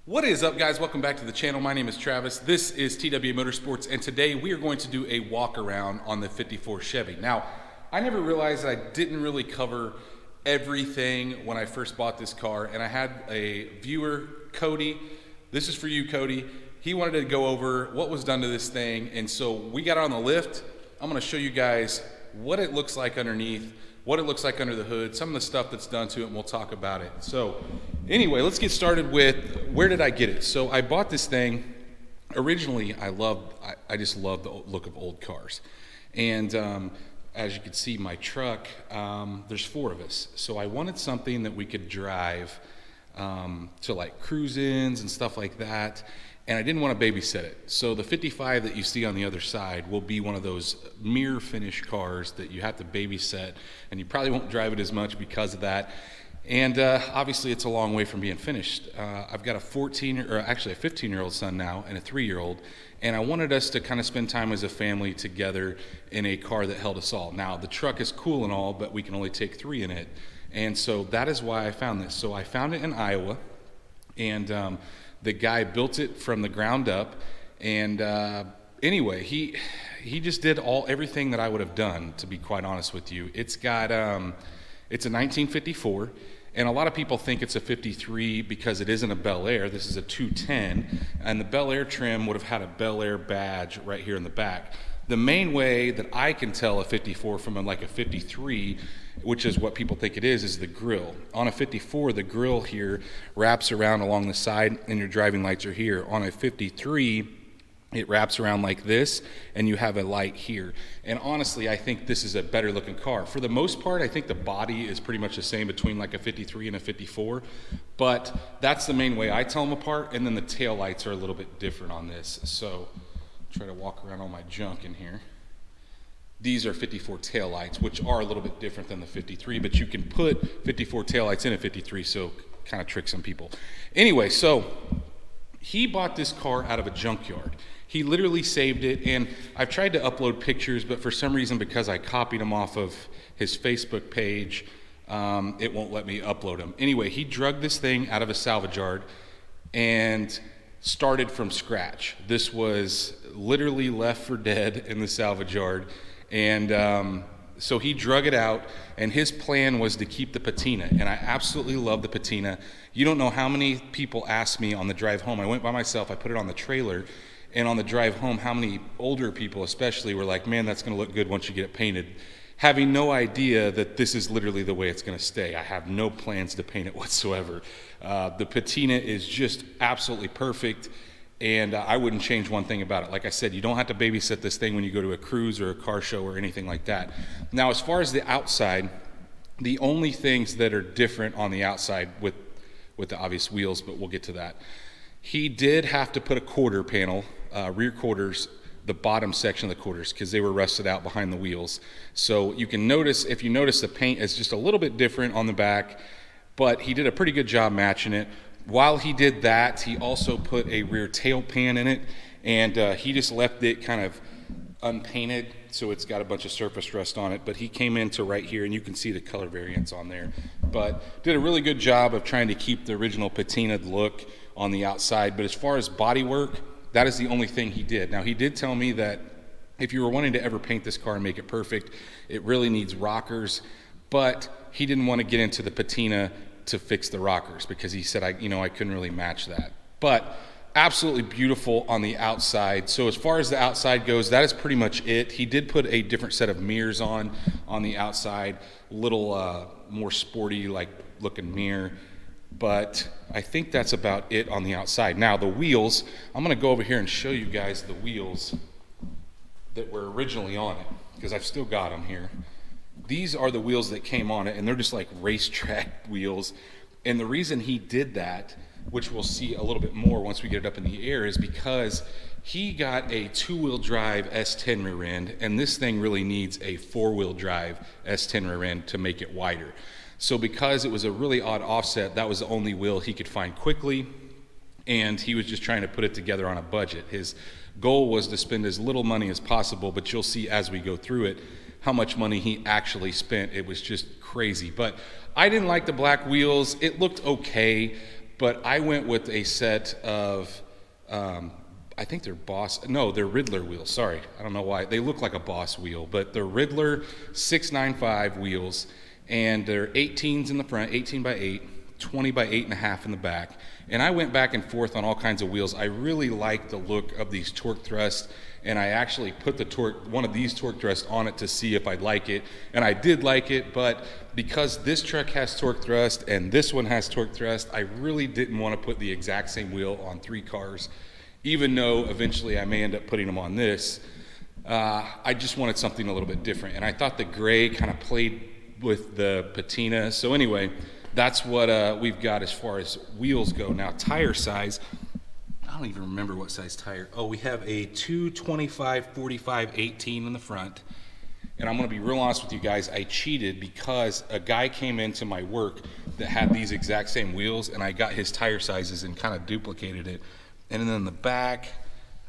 What is up, guys? Welcome back to the channel. My name is Travis. This is TW Motorsports, and today we are going to do a walk around on the 54 Chevy. Now, I never realized I didn't really cover everything when I first bought this car, and I had a viewer, Cody. This is for you, Cody. He wanted to go over what was done to this thing, and so we got on the lift. I'm going to show you guys what it looks like underneath, what it looks like under the hood, some of the stuff that's done to it, and we'll talk about it. So anyway, let's get started with where did I get it? So I bought this thing. Originally, I just love the look of old cars. And as you can see, my truck, there's four of us. So I wanted something that we could drive to like cruise-ins and stuff like that. And I didn't want to babysit it. So the 55 that you see on the other side will be one of those mirror finish cars that you have to babysit, and you probably won't drive it as much because of that. And obviously it's a long way from being finished. I've got a 15-year-old son now and a 3-year-old, and I wanted us to kind of spend time as a family together in a car that held us all. Now the truck is cool and all, but we can only take 3 in it. And so that is why I found this. So I found it in Iowa, and the guy built it from the ground up, and anyway, he just did everything that I would have done, to be quite honest with you. It's got it's a 1954, and a lot of people think it's a 53 because it isn't a Belaire. This is a 210, and the Belaire trim would have had a Belaire badge right here in the back. The main way that I can tell a 54 from a 53, which is what people think it is the grill. On a 54, the grill here wraps around along the side and your driving lights are here. On a 53, it wraps around like this and you have a light here. And honestly, I think this is a better looking car. For the most part, I think the body is pretty much the same between like a 53 and a 54, but that's the main way I tell them apart. And then the tail lights are a little bit different on this. So try to walk around all my junk in here. These are 54 taillights, which are a little bit different than the 53, but you can put 54 taillights in a 53, so kind of trick some people. Anyway, so he bought this car out of a junkyard. He literally saved it, and I've tried to upload pictures, but for some reason, because I copied them off of his Facebook page, it won't let me upload them. Anyway, he drug this thing out of a salvage yard and started from scratch. This was literally left for dead in the salvage yard. And so he drug it out, and his plan was to keep the patina, and I absolutely love the patina. You don't know how many people asked me on the drive home. I went by myself, I put it on the trailer, and on the drive home, how many older people especially were like, man, that's going to look good once you get it painted, having no idea that this is literally the way it's going to stay. I have no plans to paint it whatsoever. The patina is just absolutely perfect, and I wouldn't change one thing about it. Like I said, you don't have to babysit this thing when you go to a cruise or a car show or anything like that. Now, as far as the outside, the only things that are different on the outside with the obvious wheels, but we'll get to that. He did have to put a quarter panel, rear quarters, the bottom section of the quarters, because they were rusted out behind the wheels. So you can notice, if you notice, the paint is just a little bit different on the back, but he did a pretty good job matching it. While he did that, he also put a rear tail pan in it, and he just left it kind of unpainted, so it's got a bunch of surface rust on it, but he came into right here, and you can see the color variants on there. But did a really good job of trying to keep the original patinaed look on the outside. But as far as body work, that is the only thing he did. Now, he did tell me that if you were wanting to ever paint this car and make it perfect, it really needs rockers, but he didn't want to get into the patina to fix the rockers because he said, I couldn't really match that. But absolutely beautiful on the outside. So as far as the outside goes, that is pretty much it. He did put a different set of mirrors on the outside, little more sporty like looking mirror. But I think that's about it on the outside. Now the wheels, I'm going to go over here and show you guys the wheels that were originally on it, because I've still got them here. These are the wheels that came on it, and they're just like racetrack wheels. And the reason he did that, which we'll see a little bit more once we get it up in the air, is because he got a 2-wheel drive S10 rear end, and this thing really needs a 4-wheel drive S10 rear end to make it wider. So because it was a really odd offset, that was the only wheel he could find quickly, and he was just trying to put it together on a budget. His goal was to spend as little money as possible, but you'll see as we go through it how much money he actually spent. It was just crazy. But I didn't like the black wheels. It looked okay, but I went with a set of, I think they're they're Riddler wheels. Sorry, I don't know why. They look like a Boss wheel, but they're Riddler 695 wheels, and they're 18s in the front, 18 by 8, 20 by 8.5 in the back. And I went back and forth on all kinds of wheels. I really like the look of these torque thrusts, and I actually put one of these torque thrusts on it to see if I'd like it, and I did like it. But because this truck has torque thrust and this one has torque thrust, I really didn't want to put the exact same wheel on 3 cars, even though eventually I may end up putting them on this. I just wanted something a little bit different, and I thought the gray kind of played with the patina. So anyway, that's what we've got as far as wheels go. Now, tire size, I don't even remember what size tire. Oh, we have a 225 45 18 in the front. And I'm going to be real honest with you guys, I cheated because a guy came into my work that had these exact same wheels, and I got his tire sizes and kind of duplicated it. And then in the back,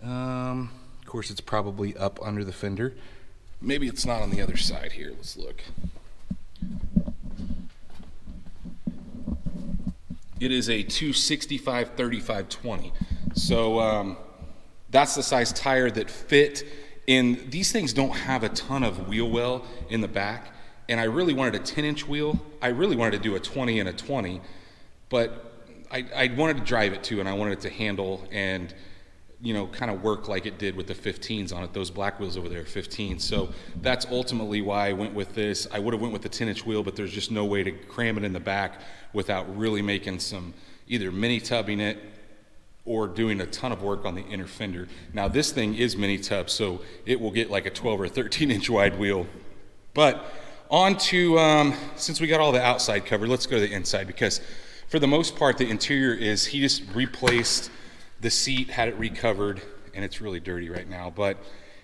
of course, it's probably up under the fender. Maybe it's not on the other side here. Let's look. It is a 265 35 20. So that's the size tire that fit in. These things don't have a ton of wheel well in the back, and I really wanted a 10-inch wheel. I really wanted to do a 20 and a 20, but I wanted to drive it too, and I wanted it to handle and, you know, kind of work like it did with the 15s on it. Those black wheels over there are 15s. So that's ultimately why I went with this. I would have went with the 10-inch wheel, but there's just no way to cram it in the back without really making some, either mini tubbing it or doing a ton of work on the inner fender. Now this thing is mini tub, so it will get like a 12 or 13-inch wide wheel. But on to, since we got all the outside covered, let's go to the inside, because for the most part, the interior is, he just replaced the seat, had it recovered, and it's really dirty right now, but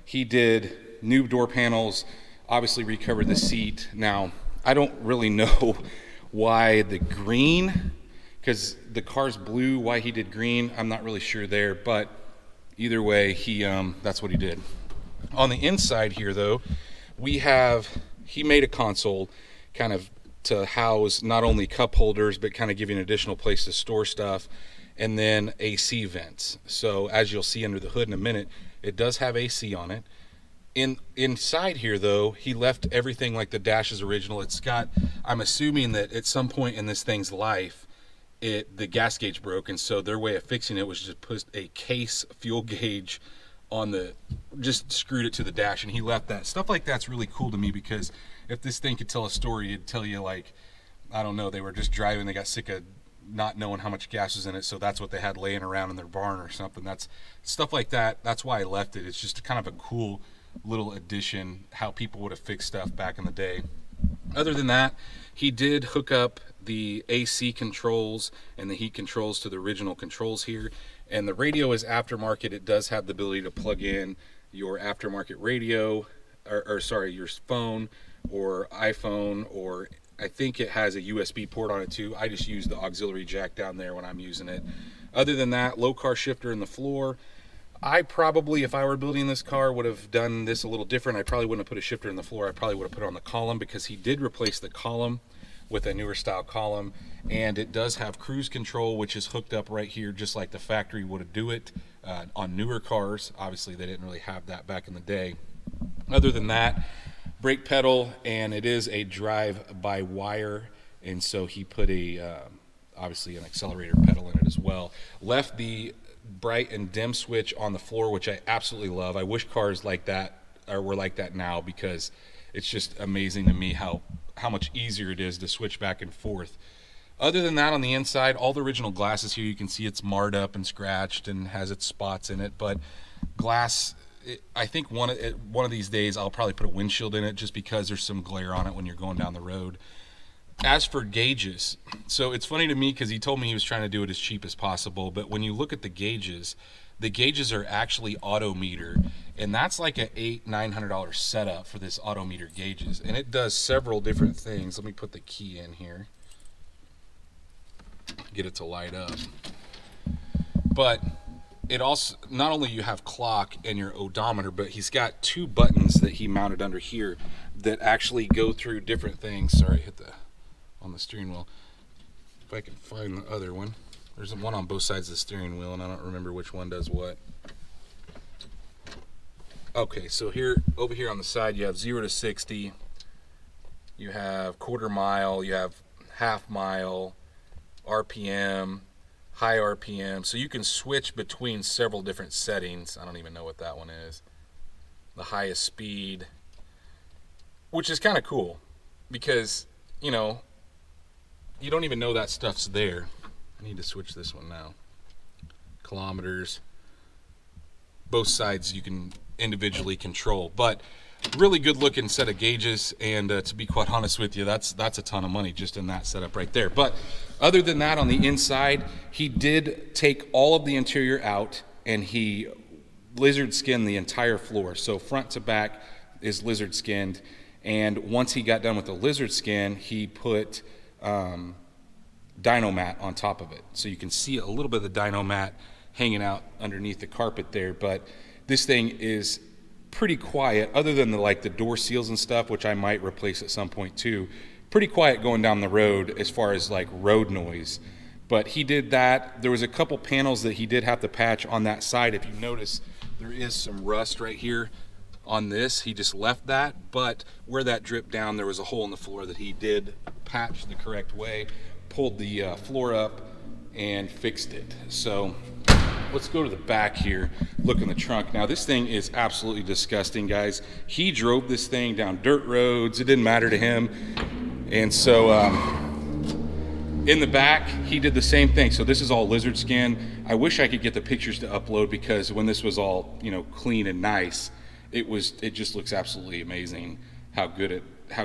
he did new door panels, obviously recovered the seat. Now, I don't really know why the green, because the car's blue, why he did green, I'm not really sure there, but either way, that's what he did. On the inside here, though, he made a console kind of to house not only cup holders, but kind of give you an additional place to store stuff, and then AC vents. So as you'll see under the hood in a minute, it does have AC on it. Inside here, though, he left everything like the dash is original. It's got, I'm assuming that at some point in this thing's life, the gas gauge broke, and so their way of fixing it was just put a case fuel gauge on just screwed it to the dash, and he left that. Stuff like that's really cool to me, because if this thing could tell a story, it'd tell you, like, I don't know, they were just driving, they got sick of not knowing how much gas was in it, so that's what they had laying around in their barn or something. That's stuff like that. That's why I left it. It's just kind of a cool little addition, how people would have fixed stuff back in the day. Other than that, he did hook up the AC controls and the heat controls to the original controls here, and the radio is aftermarket. It does have the ability to plug in your aftermarket radio, or sorry, your phone or iPhone, or I think it has a USB port on it too. I just use the auxiliary jack down there when I'm using it. Other than that, low car shifter in the floor. I probably, if I were building this car, would have done this a little different. I probably wouldn't have put a shifter in the floor. I probably would have put it on the column, because he did replace the column with a newer style column, and it does have cruise control, which is hooked up right here just like the factory would do it on newer cars. Obviously they didn't really have that back in the day. Other than that, brake pedal, and it is a drive by wire, and so he put obviously an accelerator pedal in it as well. Left the bright and dim switch on the floor, which I absolutely love. I wish cars like that were like that now, because it's just amazing to me how much easier it is to switch back and forth. Other than that, on the inside, all the original glasses here, you can see it's marred up and scratched and has its spots in it, but glass, I think one of these days I'll probably put a windshield in it, just because there's some glare on it when you're going down the road. As for gauges, so it's funny to me, because he told me he was trying to do it as cheap as possible, but when you look at the gauges are actually auto meter, and that's like a $800-900 setup for this auto meter gauges, and it does several different things. Let me put the key in here, get it to light up. But it also, not only you have clock and your odometer, but he's got 2 buttons that he mounted under here that actually go through different things. Sorry, hit on the steering wheel. If I can find the other one. There's one on both sides of the steering wheel, and I don't remember which one does what. Okay, so over here on the side, you have 0 to 60. You have quarter mile, you have half mile, RPM, high RPM. So you can switch between several different settings. I don't even know what that one is. The highest speed, which is kind of cool because, you know, you don't even know that stuff's there. I need to switch this one now. Kilometers. Both sides you can individually control, but really good looking set of gauges, and to be quite honest with you, that's a ton of money just in that setup right there. But other than that, on the inside, he did take all of the interior out and he lizard skinned the entire floor. So front to back is lizard skinned, and once he got done with the lizard skin, he put dyno mat on top of it, so you can see a little bit of the dyno mat hanging out underneath the carpet there. But this thing is pretty quiet, other than the door seals and stuff, which I might replace at some point too. Pretty quiet going down the road as far as like road noise. But he did that. There was a couple panels that he did have to patch on that side. If you notice, there is some rust right here on this. He just left that, but where that dripped down, there was a hole in the floor that he did patch the correct way, pulled the floor up and fixed it. So let's go to the back here, look in the trunk. Now this thing is absolutely disgusting, guys. He drove this thing down dirt roads. It didn't matter to him. And so in the back, he did the same thing. So this is all lizard skin. I wish I could get the pictures to upload, because when this was all, you know, clean and nice, it just looks absolutely amazing how good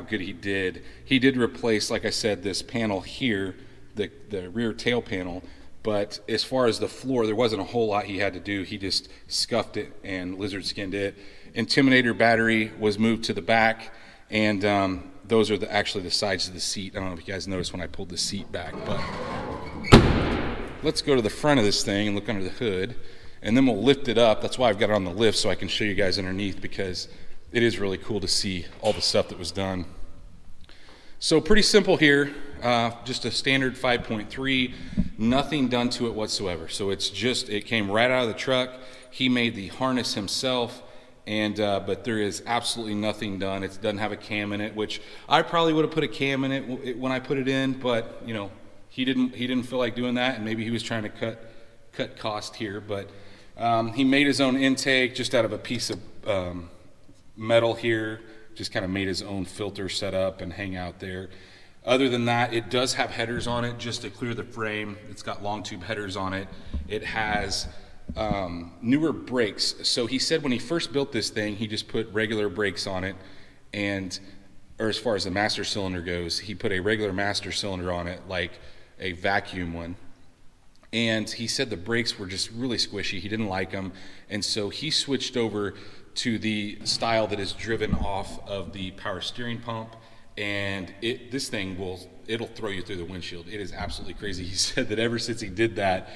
he did. He did replace, like I said, this panel here, the rear tail panel. But as far as the floor, there wasn't a whole lot he had to do. He just scuffed it and lizard skinned it. Intimidator battery was moved to the back, and those are actually the sides of the seat. I don't know if you guys noticed when I pulled the seat back, but let's go to the front of this thing and look under the hood, and then we'll lift it up. That's why I've got it on the lift, so I can show you guys underneath, because it is really cool to see all the stuff that was done. So pretty simple here, just a standard 5.3, nothing done to it whatsoever. So it came right out of the truck. He made the harness himself, and but there is absolutely nothing done. It doesn't have a cam in it, which I probably would have put a cam in it when I put it in, but you know, he didn't feel like doing that, and maybe he was trying to cut cost here. But he made his own intake just out of a piece of metal here. Just kind of made his own filter set up and hang out there. Other than that, it does have headers on it just to clear the frame. It's got long tube headers on it. It has newer brakes. So he said when he first built this thing, he just put regular brakes on it, or as far as the master cylinder goes, he put a regular master cylinder on it, like a vacuum one. And he said the brakes were just really squishy. He didn't like them, and so he switched over to the style that is driven off of the power steering pump, and this thing it'll throw you through the windshield. It is absolutely crazy. He said that ever since he did that,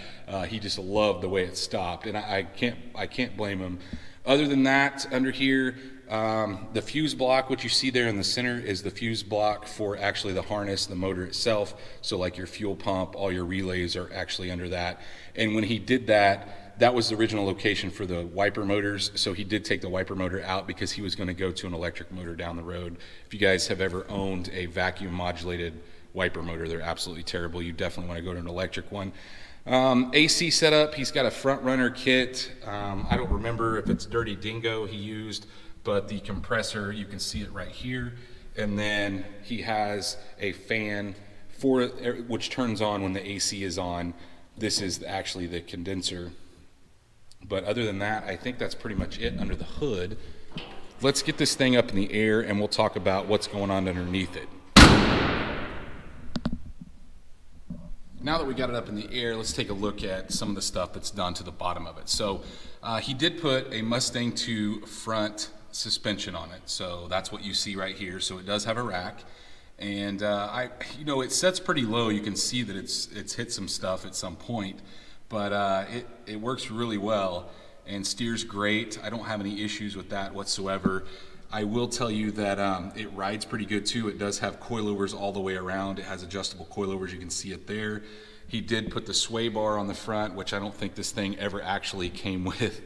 he just loved the way it stopped, and I can't blame him. Other than that, under here, the fuse block, what you see there in the center, is the fuse block for actually the harness, the motor itself. So like your fuel pump, all your relays are actually under that. And when he did that, that was the original location for the wiper motors. So he did take the wiper motor out because he was going to go to an electric motor down the road. If you guys have ever owned a vacuum modulated wiper motor, they're absolutely terrible. You definitely want to go to an electric one. AC setup, he's got a front runner kit. I don't remember if it's Dirty Dingo he used, but the compressor, you can see it right here. And then he has a fan which turns on when the AC is on. This is actually the condenser. But other than that, I think that's pretty much it under the hood. Let's get this thing up in the air and we'll talk about what's going on underneath it. Now that we got it up in the air, let's take a look at some of the stuff that's done to the bottom of it. So he did put a Mustang 2 front suspension on it. So that's what you see right here. So it does have a rack. And it sets pretty low. You can see that it's hit some stuff at some point. But it works really well and steers great. I don't have any issues with that whatsoever. I will tell you that it rides pretty good too. It does have coilovers all the way around. It has adjustable coilovers. You can see it there. he did put the sway bar on the front, which I don't think this thing ever actually came with.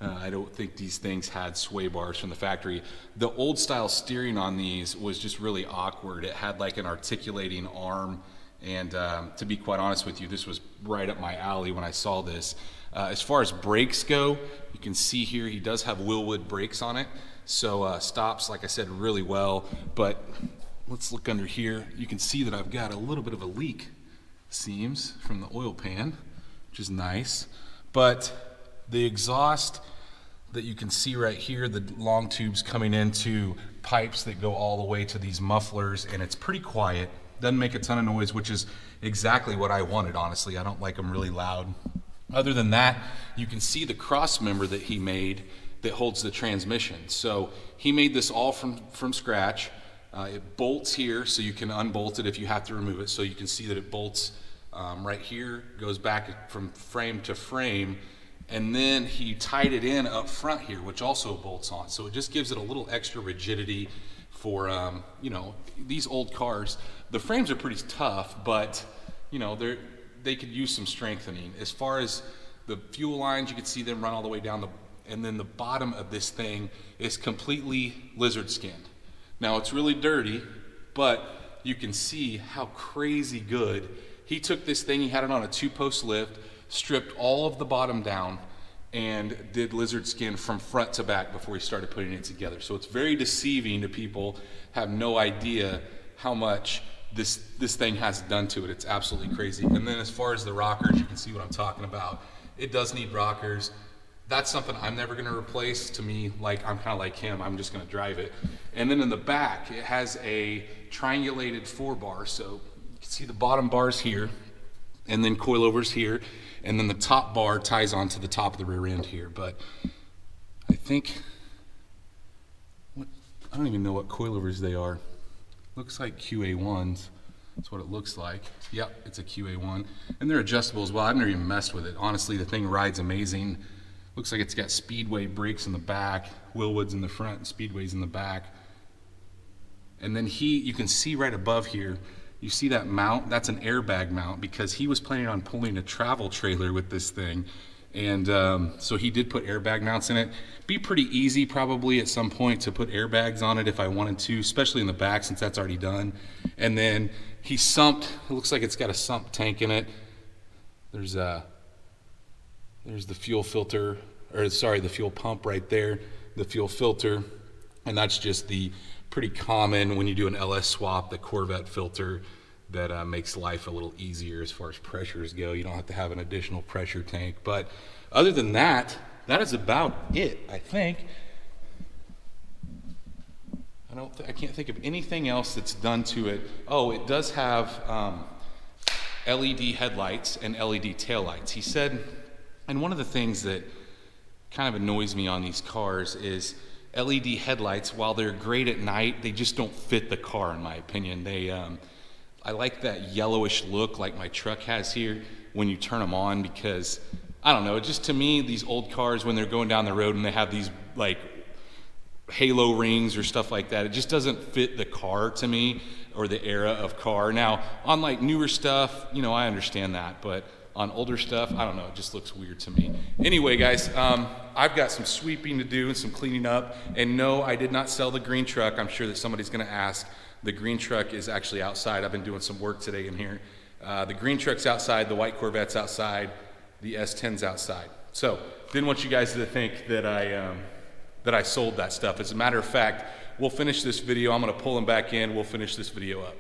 I don't think these things had sway bars from the factory. The old style steering on these was just really awkward. It had like an articulating arm, and to be quite honest with you, this was right up my alley when I saw this. As far as brakes go, you can see here he does have Willwood brakes on it, so stops, like I said, really well. But let's look under here. You can see that I've got a little bit of a leak, seems, from the oil pan, which is nice. But the exhaust that you can see right here, the long tubes coming into pipes that go all the way to these mufflers, and it's pretty quiet. Doesn't make a ton of noise, which is exactly what I wanted, honestly. I don't like them really loud. Other than that, you can see the cross member that he made that holds the transmission. So he made this all from scratch. It bolts here, so you can unbolt it if you have to remove it. So you can see that it bolts right here, goes back from frame to frame, and then he tied it in up front here, which also bolts on. So it just gives it a little extra rigidity for, you know, these old cars. The frames are pretty tough, but, you know, they could use some strengthening. As far as the fuel lines, you can see them run all the way down and then the bottom of this thing is completely lizard skinned. Now it's really dirty, but you can see how crazy good. He took this thing, he had it on a 2-post lift, stripped all of the bottom down, and did lizard skin from front to back before he started putting it together. So it's very deceiving to people, have no idea how much this thing has done to it. It's absolutely crazy. And then as far as the rockers, you can see what I'm talking about. It does need rockers. That's something I'm never gonna replace. To me, like, I'm kinda like him, I'm just gonna drive it. And then in the back, it has a triangulated 4-bar. So you can see the bottom bars here, and then coilovers here, and then the top bar ties onto the top of the rear end here. But I think, I don't even know what coilovers they are. Looks like QA1s. That's what it looks like. Yep, it's a QA1. And they're adjustable as well. I've never even messed with it. Honestly, the thing rides amazing. Looks like it's got Speedway brakes in the back, Willwoods in the front, and Speedways in the back. And then you can see right above here, you see that mount? That's an airbag mount, because he was planning on pulling a travel trailer with this thing. And so he did put airbag mounts in it. Be pretty easy probably at some point to put airbags on it if I wanted to, especially in the back since that's already done. And then he sumped, it looks like it's got a sump tank in it. There's the fuel filter, or sorry, the fuel pump right there, the fuel filter. And that's just the pretty common, when you do an LS swap, the Corvette filter that makes life a little easier as far as pressures go. You don't have to have an additional pressure tank. But other than that, that is about it, I think. I can't think of anything else that's done to it. Oh, it does have LED headlights and LED taillights. He said, and one of the things that kind of annoys me on these cars is LED headlights, while they're great at night, they just don't fit the car, in my opinion. I like that yellowish look like my truck has here when you turn them on, because, I don't know, just to me, these old cars, when they're going down the road and they have these like halo rings or stuff like that, it just doesn't fit the car to me, or the era of car. Now, on like newer stuff, you know, I understand that, but on older stuff, I don't know, it just looks weird to me. Anyway, guys, I've got some sweeping to do and some cleaning up. And no, I did not sell the green truck. I'm sure that somebody's gonna ask. The green truck is actually outside. I've been doing some work today in here. The green truck's outside, the white Corvette's outside, the S10's outside. So, didn't want you guys to think that I sold that stuff. As a matter of fact, we'll finish this video. I'm gonna pull them back in. We'll finish this video up.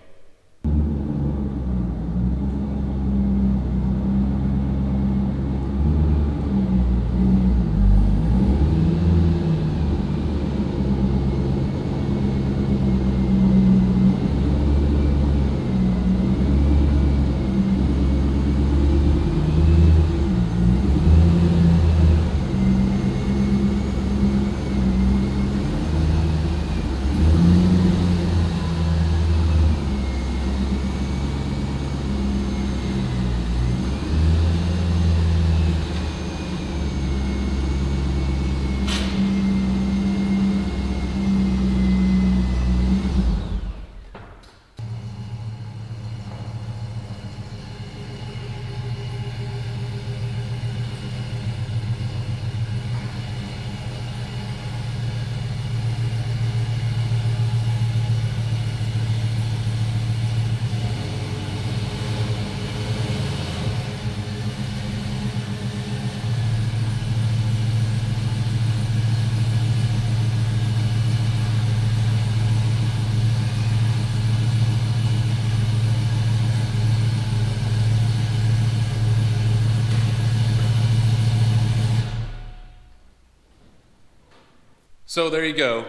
So there you go.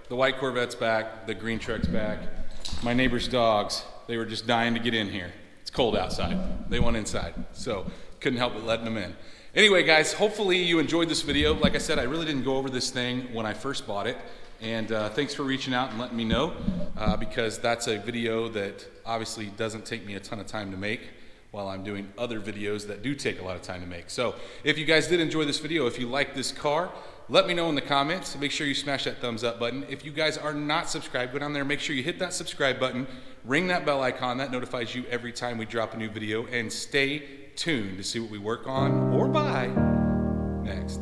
The white Corvette's back, the green truck's back. My neighbor's dogs, they were just dying to get in here. It's cold outside. They want inside, so couldn't help but letting them in. Anyway, guys, hopefully you enjoyed this video. Like I said, I really didn't go over this thing when I first bought it. And thanks for reaching out and letting me know, because that's a video that obviously doesn't take me a ton of time to make, while I'm doing other videos that do take a lot of time to make. So if you guys did enjoy this video, if you like this car, let me know in the comments. Make sure you smash that thumbs up button. If you guys are not subscribed, go down there, make sure you hit that subscribe button, ring that bell icon, that notifies you every time we drop a new video, and stay tuned to see what we work on or buy next.